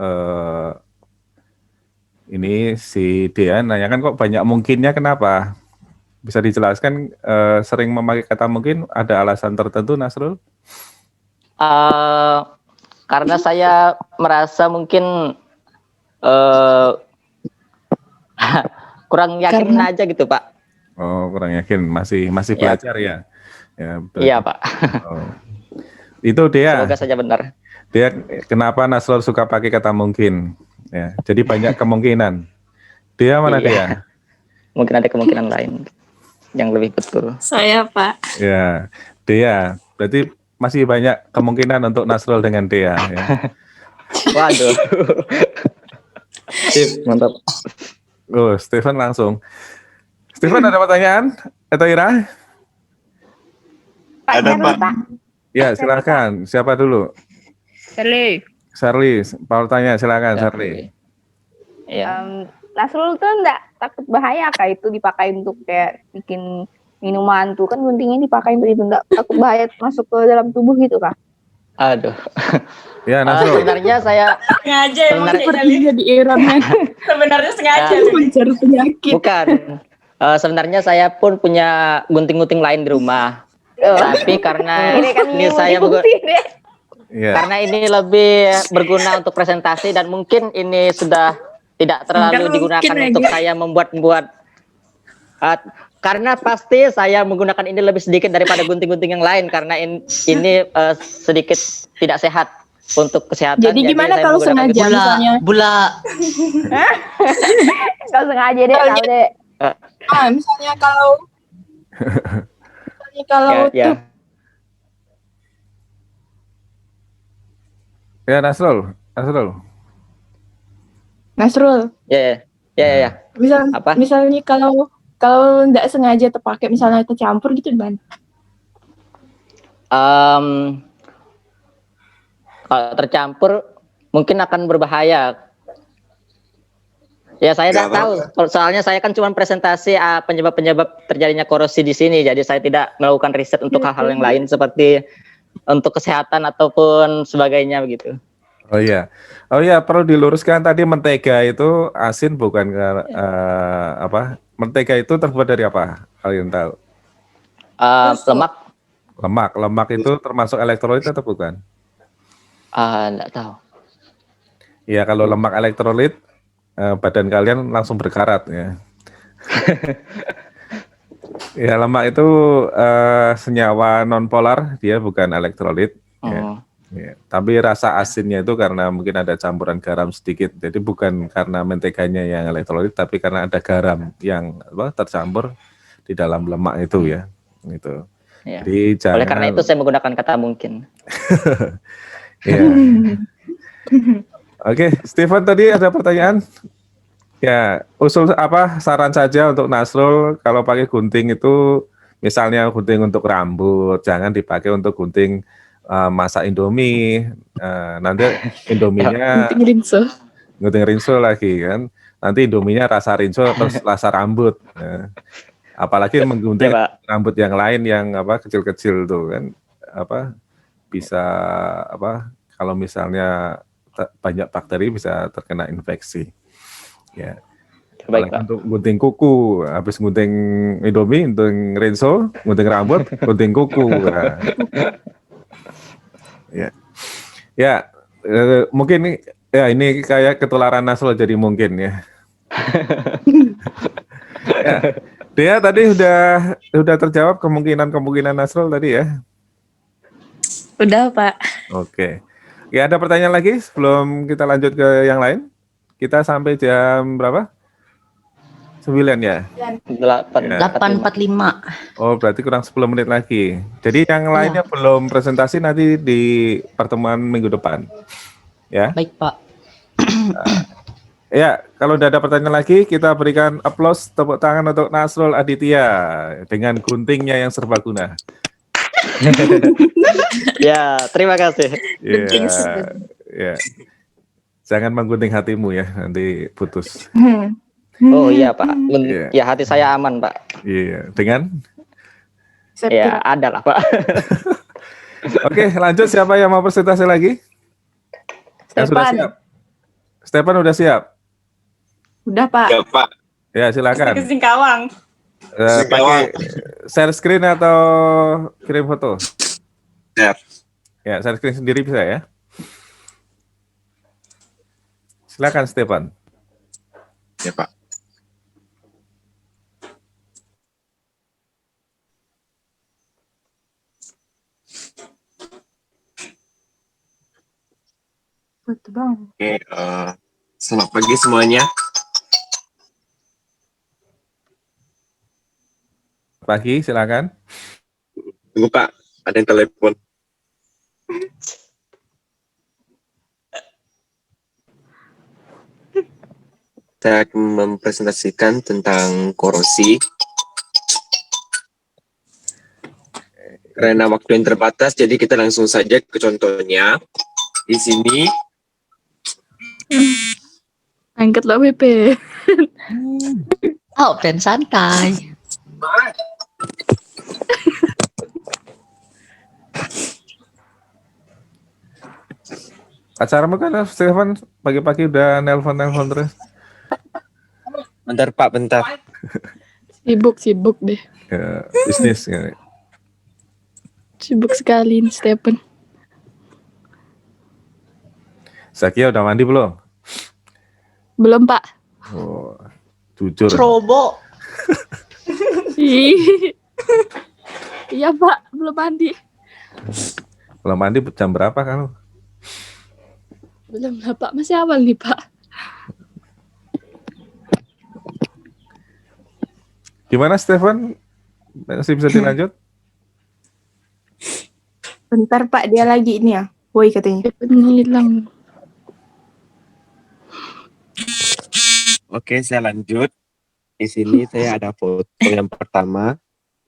Speaker 1: Ini si Dea nanyakan kok banyak mungkinnya, kenapa? Bisa dijelaskan, sering memakai kata mungkin, ada alasan tertentu, Nasrul?
Speaker 8: Karena saya merasa mungkin kurang yakin aja gitu, Pak.
Speaker 1: Oh, kurang yakin, masih belajar ya?
Speaker 8: Iya, Pak.
Speaker 1: Oh. Itu Dea.
Speaker 8: Semoga saja benar.
Speaker 1: Dea, kenapa Nasrul suka pakai kata mungkin? Ya, jadi banyak kemungkinan. Dea mana Dea?
Speaker 8: Mungkin ada kemungkinan lain yang lebih betul.
Speaker 2: Saya, Pak.
Speaker 1: Ya, Dea. Berarti masih banyak kemungkinan untuk Nasrul dengan Dea. Ya.
Speaker 8: Waduh. Sip, mantap.
Speaker 1: Oh, Stephen langsung. Stephen ada pertanyaan? Atau Ira?
Speaker 9: Ada, Pak.
Speaker 1: Ya, silakan. Siapa dulu? Charlie, Paul tanya, silakan Charlie.
Speaker 8: Iya.
Speaker 10: Nasrul tuh enggak takut bahaya kayak itu dipakai untuk kayak bikin minuman tuh kan guntingnya dipakai untuk itu, enggak takut bahaya masuk ke dalam tubuh gitu, Kak?
Speaker 8: Aduh.
Speaker 1: Ya, Nasrul.
Speaker 8: Sebenarnya saya
Speaker 9: Sengaja emang
Speaker 8: Sebenarnya-
Speaker 9: Cek Dali.
Speaker 7: Sepertinya di Iran
Speaker 9: Sebenarnya sengaja.
Speaker 8: Ya.
Speaker 9: Dali.
Speaker 7: mencari penyakit.
Speaker 8: bukan. Sebenarnya saya pun punya gunting-gunting lain di rumah. Tapi karena
Speaker 10: Ini kan
Speaker 8: ini saya
Speaker 10: putih deh.
Speaker 1: Ya.
Speaker 8: karena ini lebih berguna untuk presentasi dan mungkin ini sudah tidak terlalu
Speaker 2: Mungkin
Speaker 8: digunakan
Speaker 2: aja.
Speaker 8: untuk saya membuat karena pasti saya menggunakan ini lebih sedikit daripada gunting-gunting yang lain karena ini sedikit tidak sehat untuk kesehatan.
Speaker 7: Jadi gimana
Speaker 8: saya
Speaker 7: kalau
Speaker 8: menggunakan
Speaker 7: sengaja misalnya?
Speaker 10: Kau sengaja deh, tahu deh.
Speaker 7: Misalnya kalau
Speaker 8: ya.
Speaker 1: Ya, Nasrul.
Speaker 7: Nasrul,
Speaker 8: Ya. Apa?
Speaker 7: misalnya kalau nggak sengaja terpakai, misalnya tercampur gitu gimana?
Speaker 8: Kalau tercampur mungkin akan berbahaya. Ya saya tidak tahu. Soalnya saya kan cuma presentasi penyebab-penyebab terjadinya korosi di sini. Jadi saya tidak melakukan riset untuk hal-hal yang lain seperti untuk kesehatan ataupun sebagainya begitu.
Speaker 1: Oh iya, perlu diluruskan tadi mentega itu asin bukan apa? Mentega itu terbuat dari apa? Kalian tahu?
Speaker 8: Lemak.
Speaker 1: Lemak itu termasuk elektrolit atau bukan?
Speaker 8: Enggak tahu.
Speaker 1: Ya kalau lemak elektrolit, badan kalian langsung berkarat ya. Ya lemak itu senyawa nonpolar, dia bukan elektrolit. Ya. Tapi rasa asinnya itu karena mungkin ada campuran garam sedikit. Jadi bukan karena menteganya yang elektrolit, tapi karena ada garam yang tercampur di dalam lemak itu ya. Gitu.
Speaker 8: Ya.
Speaker 1: Jadi jangan.
Speaker 8: Oleh karena itu saya menggunakan kata mungkin.
Speaker 1: Ya. Oke, Stephen tadi ada pertanyaan? Ya, usul apa saran saja untuk Nasrul kalau pakai gunting itu misalnya gunting untuk rambut, jangan dipakai untuk gunting masak Indomie. Nanti Indominya gunting rinso lagi kan. Nanti Indominya rasa rinso terus rasa rambut. Apalagi menggunting rambut yang lain yang kecil-kecil tuh kan bisa kalau misalnya banyak bakteri bisa terkena infeksi. Ya.
Speaker 8: Baik, Pak.
Speaker 1: Untuk gunting kuku, habis gunting Indomie, gunting rinso, gunting rambut, gunting kuku. Nah. Ya, mungkin ini kayak ketularan Nasrul jadi mungkin ya. Ya. Dia tadi udah terjawab kemungkinan Nasrul tadi ya.
Speaker 2: Udah, Pak.
Speaker 1: Oke. Ya, ada pertanyaan lagi sebelum kita lanjut ke yang lain? Kita sampai jam berapa? 9 ya?
Speaker 8: 8.45.
Speaker 1: Oh, berarti kurang 10 menit lagi. Jadi yang lainnya belum presentasi nanti di pertemuan minggu depan. Ya.
Speaker 11: Baik, Pak.
Speaker 1: Ya, kalau udah ada pertanyaan lagi, kita berikan aplaus tepuk tangan untuk Nasrul Aditya dengan guntingnya yang serbaguna.
Speaker 8: Ya, terima kasih.
Speaker 1: Ya. Jangan menggunting hatimu ya, nanti putus.
Speaker 8: Oh iya Pak, ya hati saya aman Pak.
Speaker 1: Iya, dengan?
Speaker 8: Ya ada lah Pak.
Speaker 1: Oke, lanjut siapa yang mau presentasi lagi? Yang sudah siap? Stefan udah siap?
Speaker 7: Udah Pak.
Speaker 6: Ya Pak.
Speaker 1: Ya silakan.
Speaker 9: Ke Singkawang.
Speaker 1: Pakai share screen atau kirim foto?
Speaker 6: Share.
Speaker 1: Ya, share screen sendiri bisa ya. Silakan Stefan.
Speaker 6: Ya Pak.
Speaker 7: Betul bang.
Speaker 6: Oke, selamat pagi semuanya.
Speaker 1: Pagi, silakan.
Speaker 6: Tunggu Pak, ada yang telepon. Saya akan mempresentasikan tentang korosi. Karena waktu yang terbatas, jadi kita langsung saja ke contohnya. Di sini.
Speaker 2: Angkatlah WP.
Speaker 11: Oh, dan santai.
Speaker 1: Acaranya kan Stefan pagi-pagi udah nelpon terus.
Speaker 6: Bentar Pak, bentar.
Speaker 2: Sibuk deh.
Speaker 1: Ya, bisnis ya.
Speaker 2: Sibuk sekali ini Stephen.
Speaker 1: Zakia udah mandi belum?
Speaker 2: Belum, Pak.
Speaker 1: Oh, jujur.
Speaker 9: Ceroboh.
Speaker 2: Ih. Iya, Pak. Belum mandi.
Speaker 1: Kalau mandi jam berapa kamu?
Speaker 2: Belum lah, Pak. Masih awal nih, Pak.
Speaker 1: Gimana Stefan? Masih bisa dilanjut?
Speaker 7: Bentar Pak, dia lagi ini ya. Woi katanya.
Speaker 2: Stephen hilang.
Speaker 6: Oke, saya lanjut. Di sini saya ada foto yang pertama,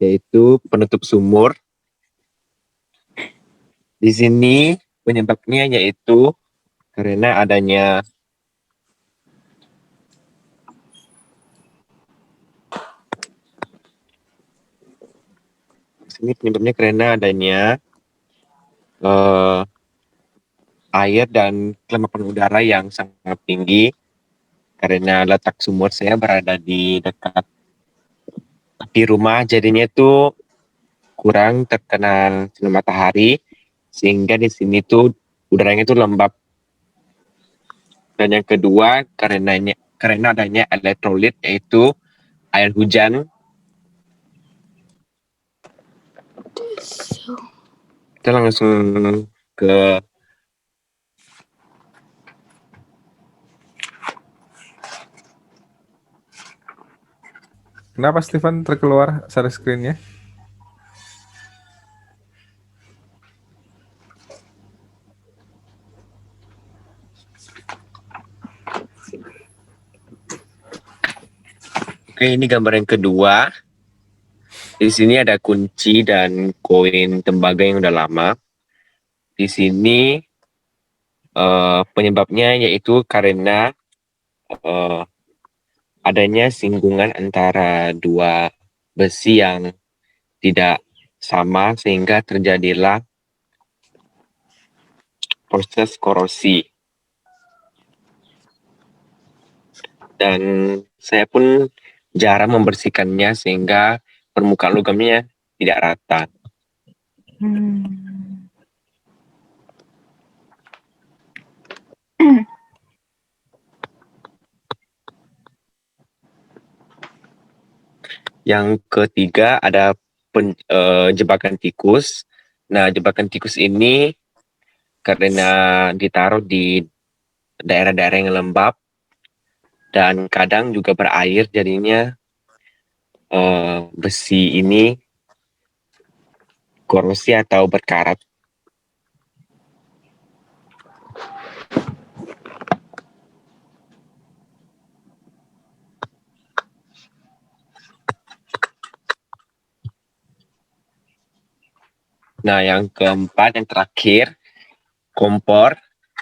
Speaker 6: yaitu penutup sumur. Di sini penyebabnya yaitu karena adanya air dan kelembapan udara yang sangat tinggi. Karena letak sumur saya berada di dekat di rumah, jadinya itu kurang terkena sinar matahari, sehingga di sini tuh udaranya itu lembab. Dan yang kedua, karena adanya elektrolit, yaitu air hujan. Kita langsung ke
Speaker 1: Kenapa Stefan terkeluar share screen-nya?
Speaker 6: Oke, ini gambar yang kedua. Di sini ada kunci dan koin tembaga yang udah lama. Di sini penyebabnya yaitu karena adanya singgungan antara dua besi yang tidak sama, sehingga terjadilah proses korosi. Dan saya pun jarang membersihkannya, sehingga permukaan logamnya tidak rata. Yang ketiga ada jebakan tikus. Nah, jebakan tikus ini karena ditaruh di daerah-daerah yang lembab dan kadang juga berair, jadinya besi ini korosi atau berkarat. Nah, yang keempat, yang terakhir, kompor.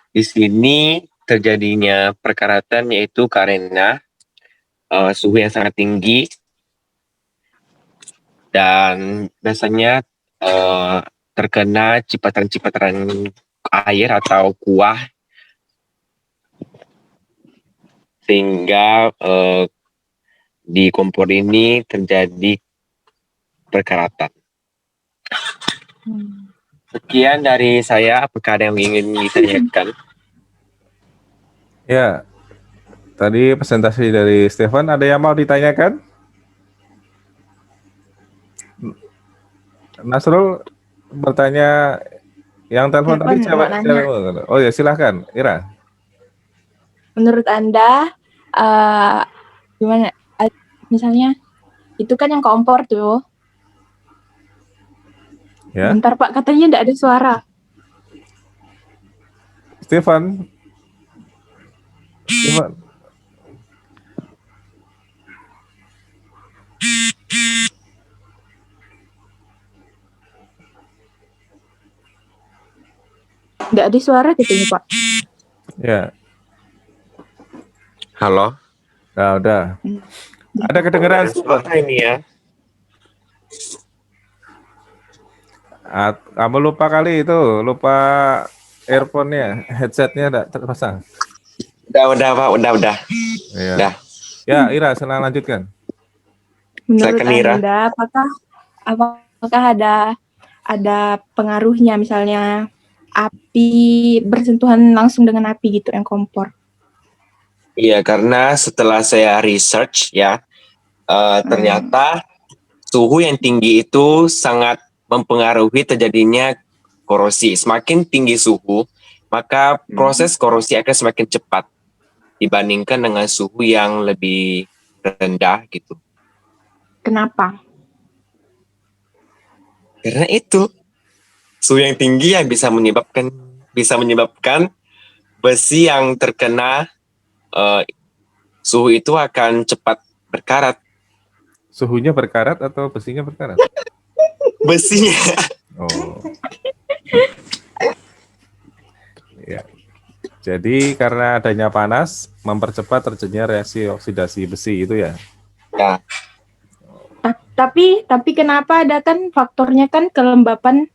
Speaker 6: Di sini terjadinya perkaratan yaitu karena suhu yang sangat tinggi dan biasanya terkena cipatan-cipatan air atau kuah, sehingga di kompor ini terjadi perkaratan. Sekian dari saya. Apakah ada yang ingin ditanyakan?
Speaker 1: Ya, tadi presentasi dari Stefan, ada yang mau ditanyakan? Nasrul bertanya, yang telepon tadi
Speaker 7: Stefan, mau nanya.
Speaker 1: cewek. Oh ya, silahkan, Ira.
Speaker 7: Menurut Anda gimana? Misalnya itu kan yang kompor tuh.
Speaker 1: Ya,
Speaker 7: Bentar Pak, katanya tidak ada suara.
Speaker 1: Stefan.
Speaker 7: Tidak ada suara katanya Pak.
Speaker 1: Ya,
Speaker 6: Halo?
Speaker 1: nah, udah. Ada kedengeran?
Speaker 6: Suara ini ya.
Speaker 1: Kamu lupa kali itu, lupa earphone-nya, headset-nya enggak terpasang?
Speaker 6: Udah Pak, udah.
Speaker 1: Iya.
Speaker 6: Udah.
Speaker 1: Ya, Ira, silakan lanjutkan.
Speaker 7: Menurut
Speaker 6: Silakan, Ira.
Speaker 7: Anda, apakah ada pengaruhnya misalnya api bersentuhan langsung dengan api gitu yang kompor?
Speaker 6: Iya, karena setelah saya research ya, ternyata suhu yang tinggi itu sangat mempengaruhi terjadinya korosi. Semakin tinggi suhu, maka proses korosi akan semakin cepat dibandingkan dengan suhu yang lebih rendah gitu.
Speaker 7: Kenapa?
Speaker 6: Karena itu suhu yang tinggi yang bisa menyebabkan besi yang terkena suhu itu akan cepat berkarat.
Speaker 1: Suhunya berkarat atau besinya berkarat?
Speaker 6: Besinya.
Speaker 1: Oh. Ya. Jadi karena adanya panas mempercepat terjadinya reaksi oksidasi besi itu ya.
Speaker 6: Ya.
Speaker 7: Tapi kenapa ada kan faktornya kan kelembapan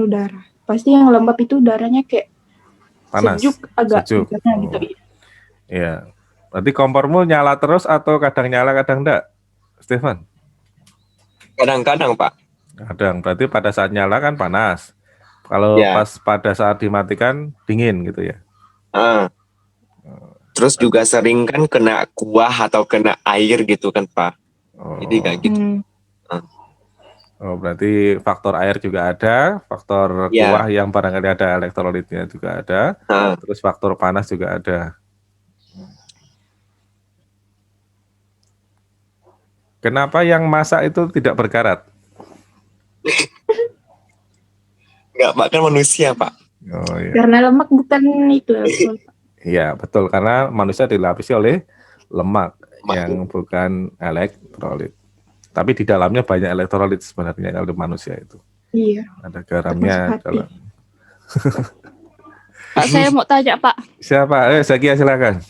Speaker 7: udara. Pasti yang lembab itu udaranya kayak
Speaker 1: Panas.
Speaker 7: sejuk agak
Speaker 1: Sejuk.
Speaker 7: gitu.
Speaker 1: Iya. Berarti kompormu nyala terus atau kadang nyala kadang enggak, Stefan?
Speaker 6: Kadang-kadang Pak.
Speaker 1: Kadang. Berarti pada saat nyala kan panas. Kalau
Speaker 6: Ya.
Speaker 1: pas pada saat dimatikan dingin gitu ya.
Speaker 6: Terus juga sering kan kena kuah atau kena air gitu kan Pak.
Speaker 1: Oh.
Speaker 6: Jadi kayak gitu.
Speaker 1: Oh, berarti faktor air juga ada, faktor
Speaker 6: Ya.
Speaker 1: kuah yang barangkali ada elektrolitnya juga ada, terus faktor panas juga ada. Kenapa yang masak itu tidak berkarat?
Speaker 6: Enggak, Pak, kan manusia Pak.
Speaker 1: Oh iya.
Speaker 7: Karena lemak bukan itu.
Speaker 1: Iya, betul, karena manusia dilapisi oleh lemak yang bukan elektrolit. Tapi di dalamnya banyak elektrolit sebenarnya kalau manusia itu.
Speaker 7: Iya.
Speaker 1: Ada garamnya dalam.
Speaker 2: Pak, saya mau tanya Pak.
Speaker 1: Siapa? Zakia silakan.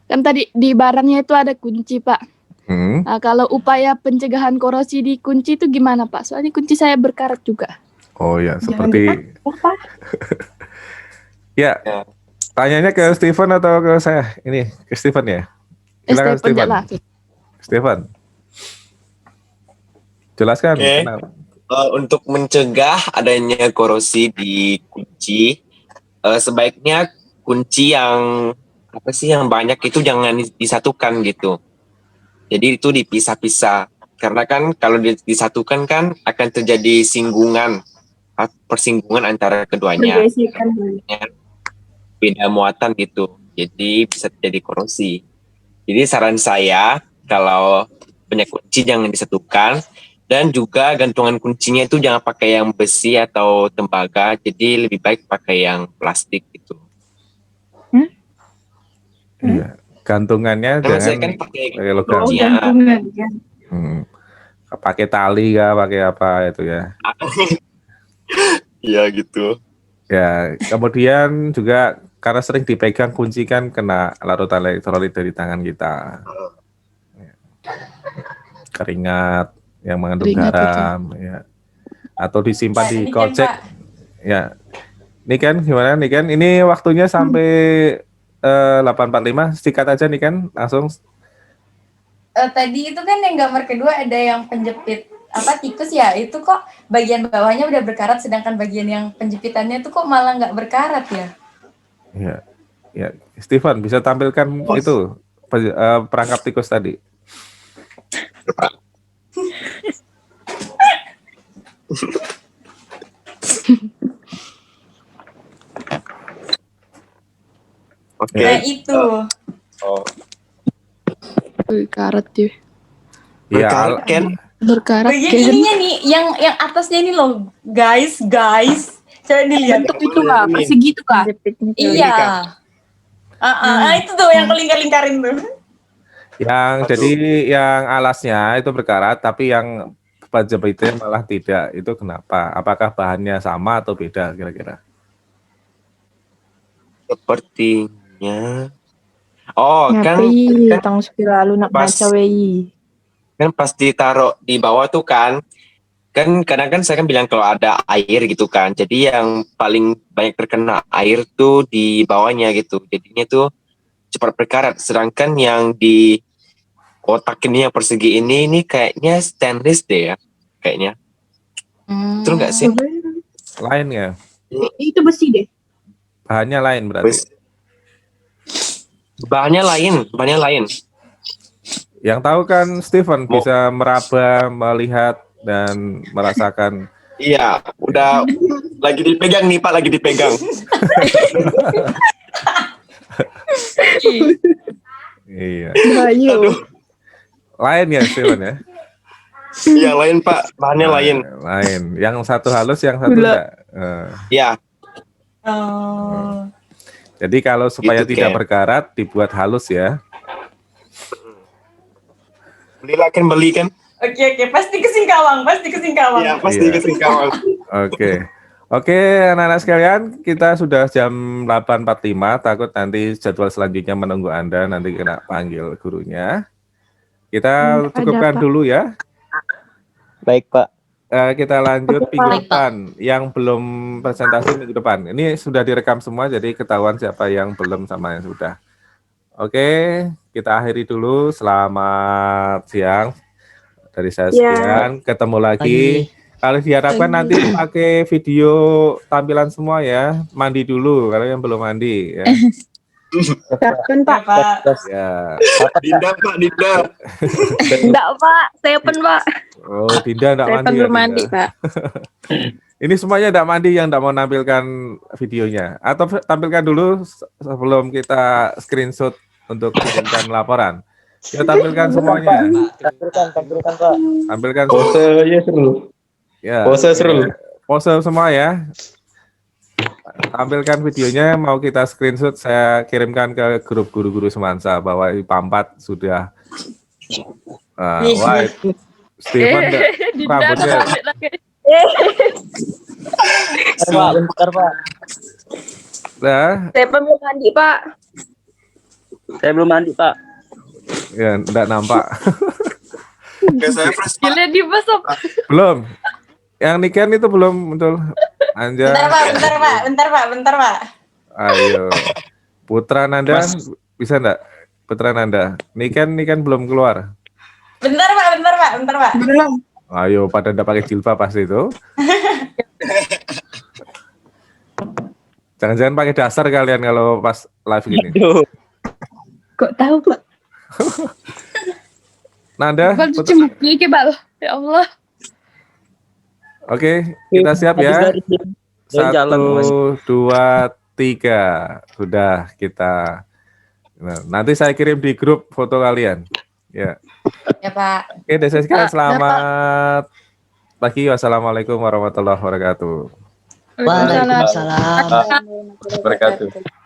Speaker 2: Kan tadi di barangnya itu ada kunci Pak. Nah, kalau upaya pencegahan korosi di kunci itu gimana Pak? Soalnya kunci saya berkarat juga.
Speaker 1: Oh ya, seperti. Ya, tanyanya ke Steven atau ke saya? Ini ke Steven ya. Silakan Steven. Steven. Jelaskan.
Speaker 6: Okay. Untuk mencegah adanya korosi di kunci, sebaiknya kunci yang banyak itu jangan disatukan gitu. Jadi itu dipisah-pisah. Karena kan kalau disatukan kan akan terjadi persinggungan antara keduanya. Beda muatan gitu. Jadi bisa terjadi korosi. Jadi saran saya kalau punya kunci jangan disatukan. Dan juga gantungan kuncinya itu jangan pakai yang besi atau tembaga, jadi lebih baik pakai yang plastik gitu.
Speaker 1: Iya, gantungannya
Speaker 6: Karena
Speaker 1: jangan
Speaker 6: saya kan pakai
Speaker 1: logam.
Speaker 7: Gantungan ya.
Speaker 1: Pakai tali kah, pakai apa itu ya?
Speaker 6: Iya gitu.
Speaker 1: Ya, kemudian juga karena sering dipegang kunci kan kena larutan elektrolit dari tangan kita. Keringat yang mengandung garam ya, atau disimpan di kocek ya. Ini kan gimana nih kan, ini waktunya sampai 8:45, sikat aja nih kan langsung.
Speaker 4: Tadi itu kan yang gambar kedua ada yang penjepit tikus ya, itu kok bagian bawahnya udah berkarat sedangkan bagian yang penjepitannya itu kok malah nggak berkarat ya?
Speaker 1: Ya, Steven bisa tampilkan itu perangkap tikus tadi.
Speaker 6: Oke.
Speaker 4: Nah itu.
Speaker 2: Berkarat ya.
Speaker 6: Berkarat kan?
Speaker 2: Berkarat.
Speaker 4: Bagian ininya nih, yang atasnya ini loh, guys. Coba dilihat.
Speaker 7: Bentuk itu Kak, persegi itu Kak.
Speaker 4: Iya. Itu tuh yang kelingkar-lingkarin tuh.
Speaker 1: Jadi yang alasnya itu berkarat, tapi yang penjepitnya malah tidak. Itu kenapa? Apakah bahannya sama atau beda kira-kira?
Speaker 6: Sepertinya.
Speaker 7: Tang lalu nak baca wei.
Speaker 6: Kan pas ditaruh di bawah tuh kan kan kadang kan saya kan bilang kalau ada air gitu kan, jadi yang paling banyak terkena air tuh di bawahnya gitu, jadinya tuh cepat berkarat. Sedangkan yang di kotak ini yang persegi ini kayaknya stainless deh ya, kayaknya. Betul nggak sih?
Speaker 1: Lain ya?
Speaker 7: Itu besi deh.
Speaker 1: Bahannya lain berarti.
Speaker 6: Bahannya lain.
Speaker 1: Yang tahu kan Steven bisa meraba, melihat, dan merasakan.
Speaker 6: Iya, udah lagi dipegang nih Pak, lagi dipegang.
Speaker 1: Iya.
Speaker 7: Ayo.
Speaker 1: Lain ya Steven ya?
Speaker 6: Iya lain Pak, bahannya lain.
Speaker 1: Lain. Yang satu halus, yang satu enggak.
Speaker 6: Iya.
Speaker 1: Jadi kalau supaya
Speaker 6: Gitu,
Speaker 1: tidak
Speaker 6: Ken.
Speaker 1: berkarat, dibuat halus ya.
Speaker 6: Beli kan?
Speaker 9: Oke, pasti ke Singkawang,
Speaker 6: Iya, pasti
Speaker 1: Iya.
Speaker 6: ke Singkawang.
Speaker 1: Oke, anak-anak sekalian, kita sudah jam 8.45, takut nanti jadwal selanjutnya menunggu Anda, nanti kena panggil gurunya. Kita
Speaker 7: Ada,
Speaker 1: cukupkan
Speaker 7: Pak.
Speaker 1: dulu ya.
Speaker 8: Baik, Pak.
Speaker 1: Kita lanjut
Speaker 7: Oke,
Speaker 1: minggu
Speaker 4: Pak.
Speaker 1: depan. Yang belum presentasi minggu depan. Ini sudah direkam semua, jadi ketahuan siapa yang belum sama yang sudah. Oke, kita akhiri dulu. Selamat siang. Dari saya
Speaker 7: Ya.
Speaker 1: sekian. Ketemu lagi. Kalau diharapkan nanti pakai video tampilan semua ya. Mandi dulu kalau yang belum mandi ya.
Speaker 7: Kapan, Pak?
Speaker 1: Ya.
Speaker 6: Dinda Pak, Dinda.
Speaker 10: Enggak, Pak. Saya open, Pak.
Speaker 1: Oh, Dinda enggak
Speaker 10: Saya
Speaker 1: mandi ya.
Speaker 10: belum mandi,
Speaker 1: Dinda?
Speaker 10: Pak.
Speaker 1: Ini semuanya enggak mandi yang enggak mau nampilkan videonya. Atau tampilkan dulu sebelum kita screenshot untuk kirimkan laporan. Ya, tampilkan semuanya.
Speaker 8: Tampilkan, Pak.
Speaker 1: Tampilkan
Speaker 5: Posenya seru.
Speaker 1: ya.
Speaker 5: Pose seru.
Speaker 1: Pose semua ya. Tampilkan videonya, mau kita screenshot, saya kirimkan ke grup guru-guru Semansa bahwa IPA 4 sudah wah, Steven rambutnya
Speaker 8: Bentar, Pak.
Speaker 1: nah,
Speaker 10: Saya belum mandi, Pak.
Speaker 8: Saya belum mandi, Pak.
Speaker 1: ya enggak nampak.
Speaker 6: Oke, saya fresh Pak.
Speaker 10: Gila di besok.
Speaker 1: Belum. Yang Niken itu belum muncul. Anjay.
Speaker 9: Bentar, Pak.
Speaker 1: Ayo. Putra Nanda bisa enggak? Putra Nanda. Niken belum keluar.
Speaker 9: Bentar, Pak.
Speaker 7: Belum.
Speaker 1: Ayo pada enggak pakai jilbab pasti itu. Jangan-jangan pakai dasar kalian kalau pas live gini.
Speaker 7: Kok tahu, Pak?
Speaker 1: Nanda,
Speaker 2: Bal cuci muka ke Bal. Ya Allah.
Speaker 1: Oke, kita siap ya. 1, 2, 3. Sudah kita. Nah, nanti saya kirim di grup foto kalian. Ya.
Speaker 4: Ya Pak.
Speaker 1: Oke, dari saya sekalian selamat pagi. Wassalamualaikum warahmatullahi wabarakatuh.
Speaker 2: Waalaikumsalam.
Speaker 5: Wabarakatuh.